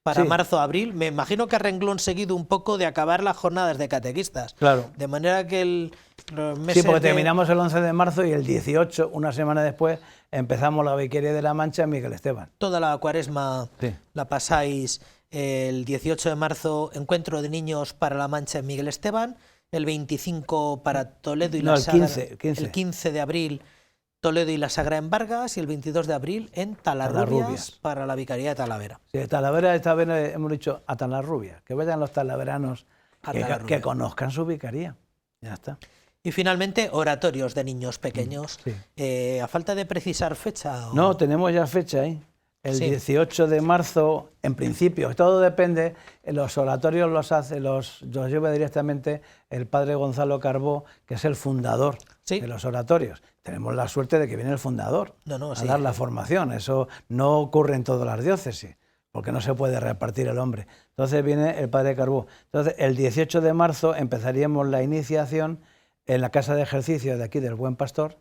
para marzo-abril. Me imagino que a renglón seguido un poco de acabar las jornadas de catequistas. Claro. De manera que los meses... Sí, porque terminamos el 11 de marzo y el 18, una semana después, empezamos la Vicaría de La Mancha en Miguel Esteban. Toda la cuaresma la pasáis el 18 de marzo, encuentro de niños para La Mancha en Miguel Esteban, el 25 para Toledo y la Sagra, el 15 de abril Toledo y la Sagra en Vargas y el 22 de abril en Talarrubias para la Vicaría de Talavera. Sí, Talavera esta vez hemos dicho a Talarrubias, que vayan los talaveranos que conozcan su vicaría. Ya está. Y finalmente, oratorios de niños pequeños. ¿A falta de precisar fecha? No, tenemos ya fecha ahí. El 18 de marzo, en principio, todo depende, los oratorios los lleva directamente el padre Gonzalo Carbó, que es el fundador de los oratorios. Tenemos la suerte de que viene el fundador a dar la formación. Eso no ocurre en todas las diócesis, porque no se puede repartir el hombre. Entonces viene el padre Carbó. Entonces, el 18 de marzo empezaríamos la iniciación en la Casa de Ejercicio de aquí del Buen Pastor,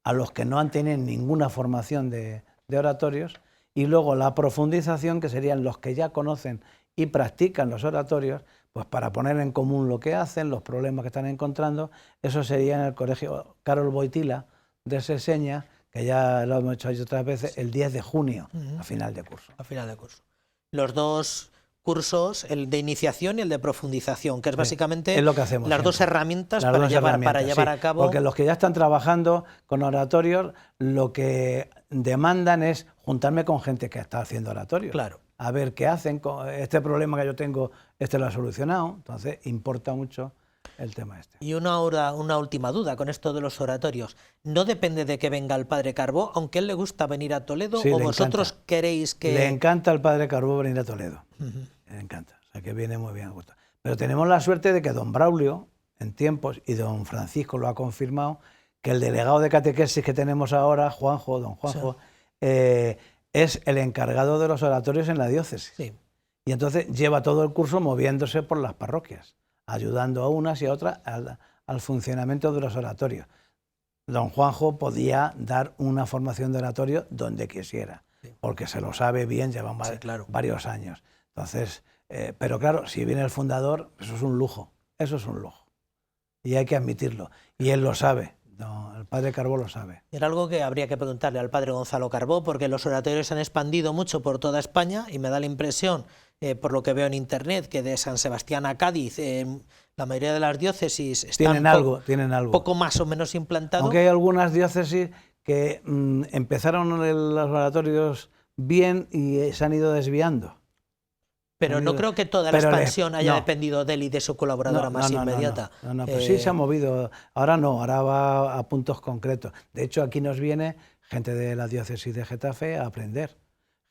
a los que no han tenido ninguna formación de oratorios, y luego la profundización, que serían los que ya conocen y practican los oratorios, pues para poner en común lo que hacen, los problemas que están encontrando. Eso sería en el Colegio Carol Boitila de Seseña, que ya lo hemos hecho otras veces, el 10 de junio, a final de curso. A final de curso. Los 2 cursos, el de iniciación y el de profundización, que es básicamente es lo que hacemos las 2 herramientas para llevar a cabo. Porque los que ya están trabajando con oratorios, lo que demandan es juntarme con gente que está haciendo oratorios. Claro. A ver qué hacen con este problema que yo tengo, lo ha solucionado. Entonces, importa mucho el tema este. Y una última duda con esto de los oratorios. ¿No depende de que venga el padre Carbó, aunque él le gusta venir a Toledo, o vosotros queréis que...? Le encanta al padre Carbó venir a Toledo. Le encanta, o sea que viene muy bien a gusto. Pero tenemos la suerte de que don Braulio, en tiempos, y don Francisco lo ha confirmado, que el delegado de catequesis que tenemos ahora, don Juanjo, es el encargado de los oratorios en la diócesis. Sí. Y entonces lleva todo el curso moviéndose por las parroquias, ayudando a unas y a otras al funcionamiento de los oratorios. Don Juanjo podía dar una formación de oratorio donde quisiera, porque se lo sabe bien, llevan varios años. Entonces, pero claro, si viene el fundador, eso es un lujo, y hay que admitirlo, y él lo sabe. No, el padre Carbó lo sabe. Era algo que habría que preguntarle al padre Gonzalo Carbó, porque los oratorios se han expandido mucho por toda España y me da la impresión, por lo que veo en internet, que de San Sebastián a Cádiz, la mayoría de las diócesis están tienen algo. Poco más o menos implantado. Aunque hay algunas diócesis que empezaron los oratorios bien y se han ido desviando. Pero no creo que toda la expansión haya dependido de él y de su colaboradora más inmediata. No, pero sí se ha movido. Ahora no, ahora va a puntos concretos. De hecho, aquí nos viene gente de la diócesis de Getafe a aprender,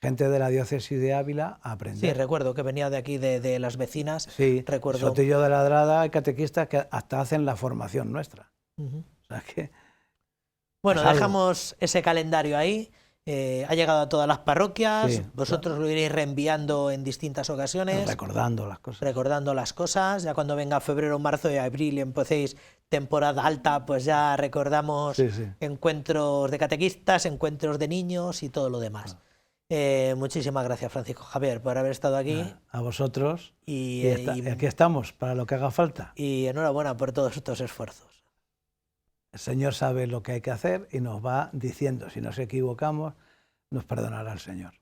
gente de la diócesis de Ávila a aprender. Sí, recuerdo que venía de aquí, de las vecinas. Sí, recuerdo. Sotillo de Ladrada hay catequistas que hasta hacen la formación nuestra. O sea que, bueno, dejamos ese calendario ahí. Ha llegado a todas las parroquias, vosotros lo iréis reenviando en distintas ocasiones. Recordando las cosas. Ya cuando venga febrero, marzo y abril empecéis temporada alta, pues ya recordamos encuentros de catequistas, encuentros de niños y todo lo demás. Muchísimas gracias, Francisco Javier, por haber estado aquí. A vosotros. Y aquí estamos para lo que haga falta. Y enhorabuena por todos estos esfuerzos. El Señor sabe lo que hay que hacer y nos va diciendo. Si nos equivocamos, nos perdonará el Señor.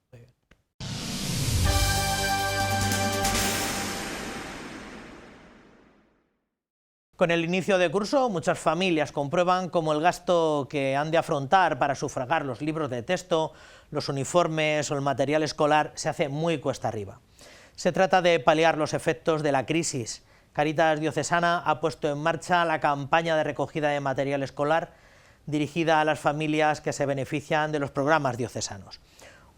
Con el inicio de curso, muchas familias comprueban cómo el gasto que han de afrontar para sufragar los libros de texto, los uniformes o el material escolar se hace muy cuesta arriba. Se trata de paliar los efectos de la crisis. Cáritas Diocesana ha puesto en marcha la campaña de recogida de material escolar dirigida a las familias que se benefician de los programas diocesanos.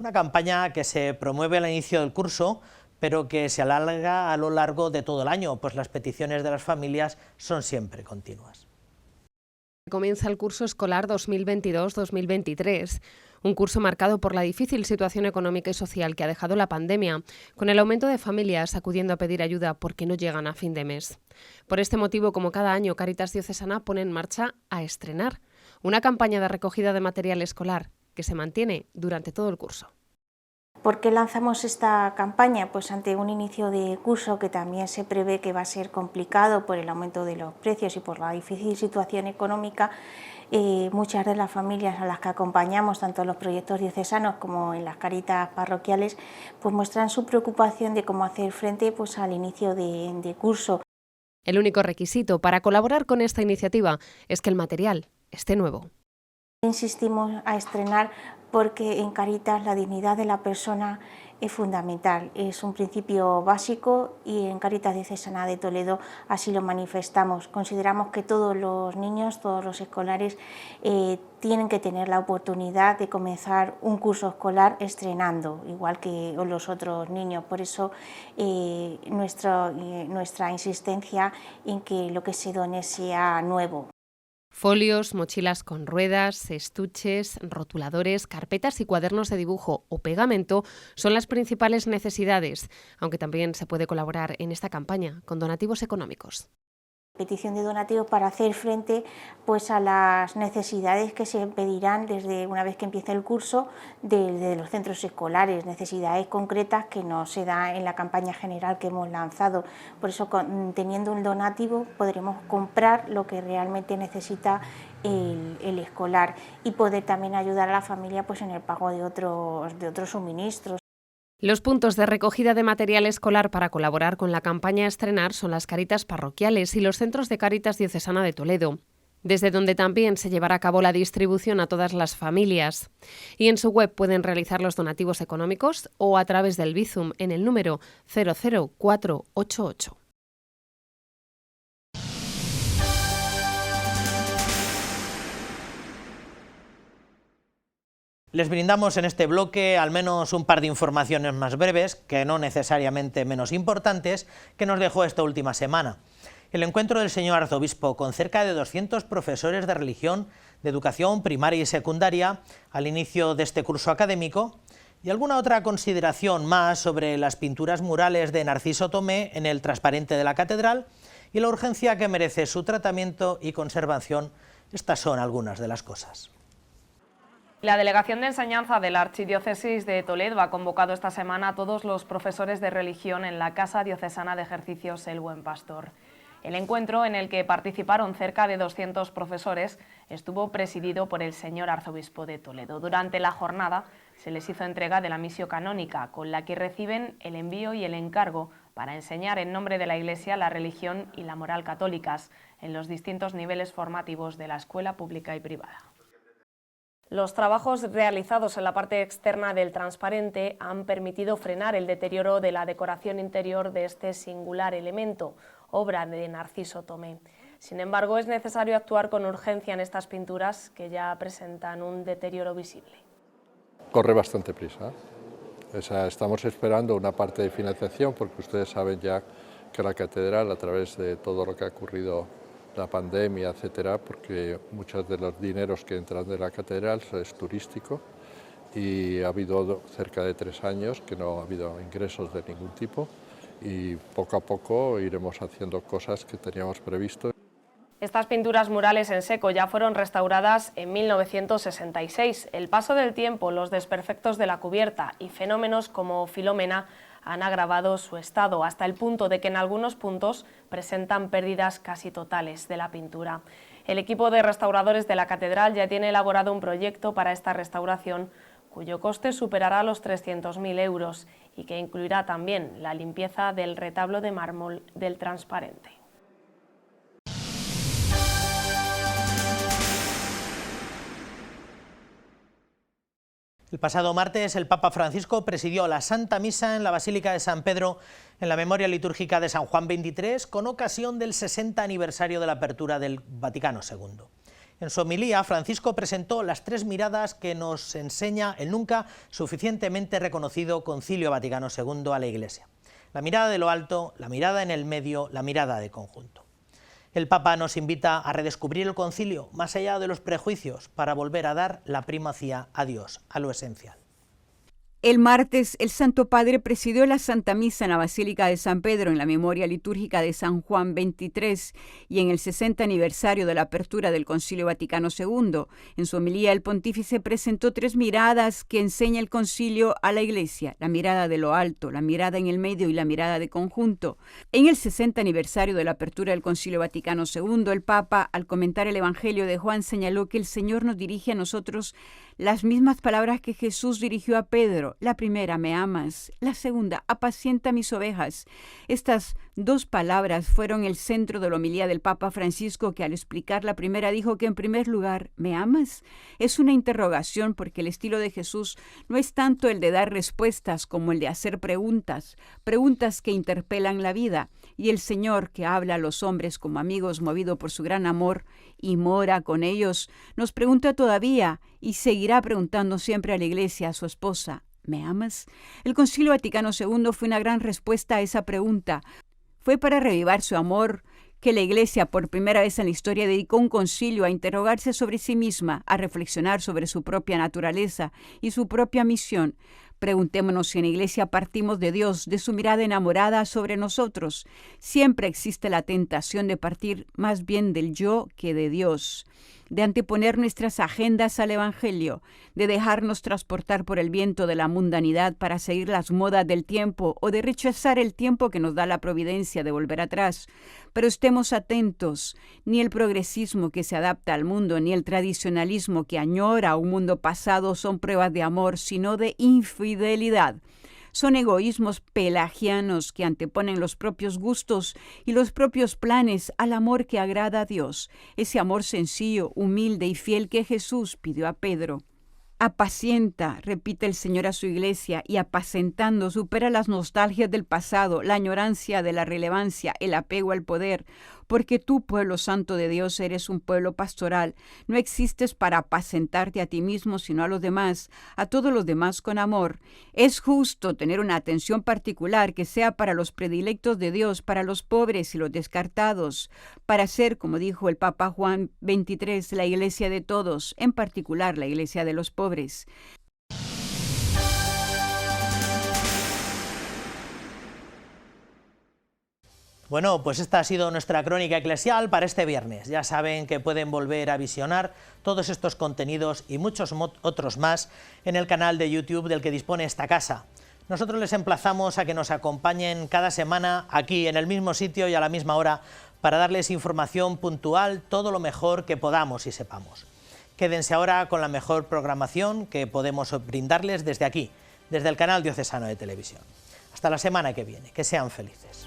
Una campaña que se promueve al inicio del curso, pero que se alarga a lo largo de todo el año, pues las peticiones de las familias son siempre continuas. Comienza el curso escolar 2022-2023, un curso marcado por la difícil situación económica y social que ha dejado la pandemia, con el aumento de familias acudiendo a pedir ayuda porque no llegan a fin de mes. Por este motivo, como cada año, Cáritas Diocesana pone en marcha A Estrenar, una campaña de recogida de material escolar que se mantiene durante todo el curso. ¿Por qué lanzamos esta campaña? Pues ante un inicio de curso que también se prevé que va a ser complicado por el aumento de los precios y por la difícil situación económica, muchas de las familias a las que acompañamos, tanto en los proyectos diocesanos como en las Cáritas parroquiales, pues muestran su preocupación de cómo hacer frente pues, al inicio de curso. El único requisito para colaborar con esta iniciativa es que el material esté nuevo. Insistimos a estrenar porque en Cáritas la dignidad de la persona es fundamental, es un principio básico y en Cáritas Diocesana de Toledo así lo manifestamos. Consideramos que todos los niños, todos los escolares tienen que tener la oportunidad de comenzar un curso escolar estrenando, igual que los otros niños. Por eso nuestra insistencia en que lo que se done sea nuevo. Folios, mochilas con ruedas, estuches, rotuladores, carpetas y cuadernos de dibujo o pegamento son las principales necesidades, aunque también se puede colaborar en esta campaña con donativos económicos. Petición de donativos para hacer frente pues, a las necesidades que se pedirán desde una vez que empiece el curso de los centros escolares, necesidades concretas que no se da en la campaña general que hemos lanzado. Por eso, teniendo un donativo, podremos comprar lo que realmente necesita el escolar y poder también ayudar a la familia pues, en el pago de otros suministros. Los puntos de recogida de material escolar para colaborar con la campaña Estrenar son las Cáritas parroquiales y los centros de Cáritas Diocesana de Toledo, desde donde también se llevará a cabo la distribución a todas las familias. Y en su web pueden realizar los donativos económicos o a través del Bizum en el número 00488. Les brindamos en este bloque al menos un par de informaciones más breves, que no necesariamente menos importantes, que nos dejó esta última semana. El encuentro del señor arzobispo con cerca de 200 profesores de religión, de educación primaria y secundaria al inicio de este curso académico, y alguna otra consideración más sobre las pinturas murales de Narciso Tomé en el transparente de la catedral y la urgencia que merece su tratamiento y conservación. Estas son algunas de las cosas. La Delegación de Enseñanza de la Archidiócesis de Toledo ha convocado esta semana a todos los profesores de religión en la Casa Diocesana de Ejercicios El Buen Pastor. El encuentro, en el que participaron cerca de 200 profesores, estuvo presidido por el señor arzobispo de Toledo. Durante la jornada se les hizo entrega de la misión canónica, con la que reciben el envío y el encargo para enseñar en nombre de la Iglesia la religión y la moral católicas en los distintos niveles formativos de la escuela pública y privada. Los trabajos realizados en la parte externa del transparente han permitido frenar el deterioro de la decoración interior de este singular elemento, obra de Narciso Tomé. Sin embargo, es necesario actuar con urgencia en estas pinturas que ya presentan un deterioro visible. Corre bastante prisa. Estamos esperando una parte de financiación porque ustedes saben ya que la catedral, a través de todo lo que ha ocurrido, la pandemia, etcétera, porque muchos de los dineros que entran de la catedral es turístico y ha habido cerca de 3 años que no ha habido ingresos de ningún tipo y poco a poco iremos haciendo cosas que teníamos previsto. Estas pinturas murales en seco ya fueron restauradas en 1966. El paso del tiempo, los desperfectos de la cubierta y fenómenos como Filomena han agravado su estado, hasta el punto de que en algunos puntos presentan pérdidas casi totales de la pintura. El equipo de restauradores de la catedral ya tiene elaborado un proyecto para esta restauración, cuyo coste superará los 300.000 euros y que incluirá también la limpieza del retablo de mármol del transparente. El pasado martes, el Papa Francisco presidió la Santa Misa en la Basílica de San Pedro en la memoria litúrgica de San Juan XXIII con ocasión del 60 aniversario de la apertura del Vaticano II. En su homilía, Francisco presentó las tres miradas que nos enseña el nunca suficientemente reconocido Concilio Vaticano II a la Iglesia. La mirada de lo alto, la mirada en el medio, la mirada de conjunto. El Papa nos invita a redescubrir el concilio más allá de los prejuicios para volver a dar la primacía a Dios, a lo esencial. El martes, el Santo Padre presidió la Santa Misa en la Basílica de San Pedro en la memoria litúrgica de San Juan XXIII y en el 60 aniversario de la apertura del Concilio Vaticano II. En su homilía, el pontífice presentó tres miradas que enseña el concilio a la Iglesia: la mirada de lo alto, la mirada en el medio y la mirada de conjunto. En el 60 aniversario de la apertura del Concilio Vaticano II, el Papa, al comentar el Evangelio de Juan, señaló que el Señor nos dirige a nosotros las mismas palabras que Jesús dirigió a Pedro. La primera, me amas. La segunda, apacienta mis ovejas. Estas dos palabras fueron el centro de la homilía del Papa Francisco, que al explicar la primera dijo que en primer lugar, ¿me amas? Es una interrogación porque el estilo de Jesús no es tanto el de dar respuestas como el de hacer preguntas, preguntas que interpelan la vida. Y el Señor, que habla a los hombres como amigos movido por su gran amor y mora con ellos, nos pregunta todavía y seguirá preguntando siempre a la Iglesia, a su esposa, ¿me amas? El Concilio Vaticano II fue una gran respuesta a esa pregunta. Fue para revivar su amor que la Iglesia por primera vez en la historia dedicó un concilio a interrogarse sobre sí misma, a reflexionar sobre su propia naturaleza y su propia misión. Preguntémonos si en la Iglesia partimos de Dios, de su mirada enamorada sobre nosotros. Siempre existe la tentación de partir más bien del yo que de Dios, de anteponer nuestras agendas al Evangelio, de dejarnos transportar por el viento de la mundanidad para seguir las modas del tiempo o de rechazar el tiempo que nos da la providencia de volver atrás. Pero estemos atentos, ni el progresismo que se adapta al mundo, ni el tradicionalismo que añora un mundo pasado son pruebas de amor, sino de infidelidad. Son egoísmos pelagianos que anteponen los propios gustos y los propios planes al amor que agrada a Dios, ese amor sencillo, humilde y fiel que Jesús pidió a Pedro. Apacienta, repite el Señor a su Iglesia, y apacentando supera las nostalgias del pasado, la añorancia de la relevancia, el apego al poder, porque tú, pueblo santo de Dios, eres un pueblo pastoral. No existes para apacentarte a ti mismo, sino a los demás, a todos los demás con amor. Es justo tener una atención particular que sea para los predilectos de Dios, para los pobres y los descartados, para ser, como dijo el Papa Juan XXIII, la Iglesia de todos, en particular la Iglesia de los pobres. Bueno, pues esta ha sido nuestra crónica eclesial para este viernes. Ya saben que pueden volver a visionar todos estos contenidos y muchos otros más en el canal de YouTube del que dispone esta casa. Nosotros les emplazamos a que nos acompañen cada semana aquí en el mismo sitio y a la misma hora para darles información puntual, todo lo mejor que podamos y sepamos. Quédense ahora con la mejor programación que podemos brindarles desde aquí, desde el canal diocesano de televisión. Hasta la semana que viene, que sean felices.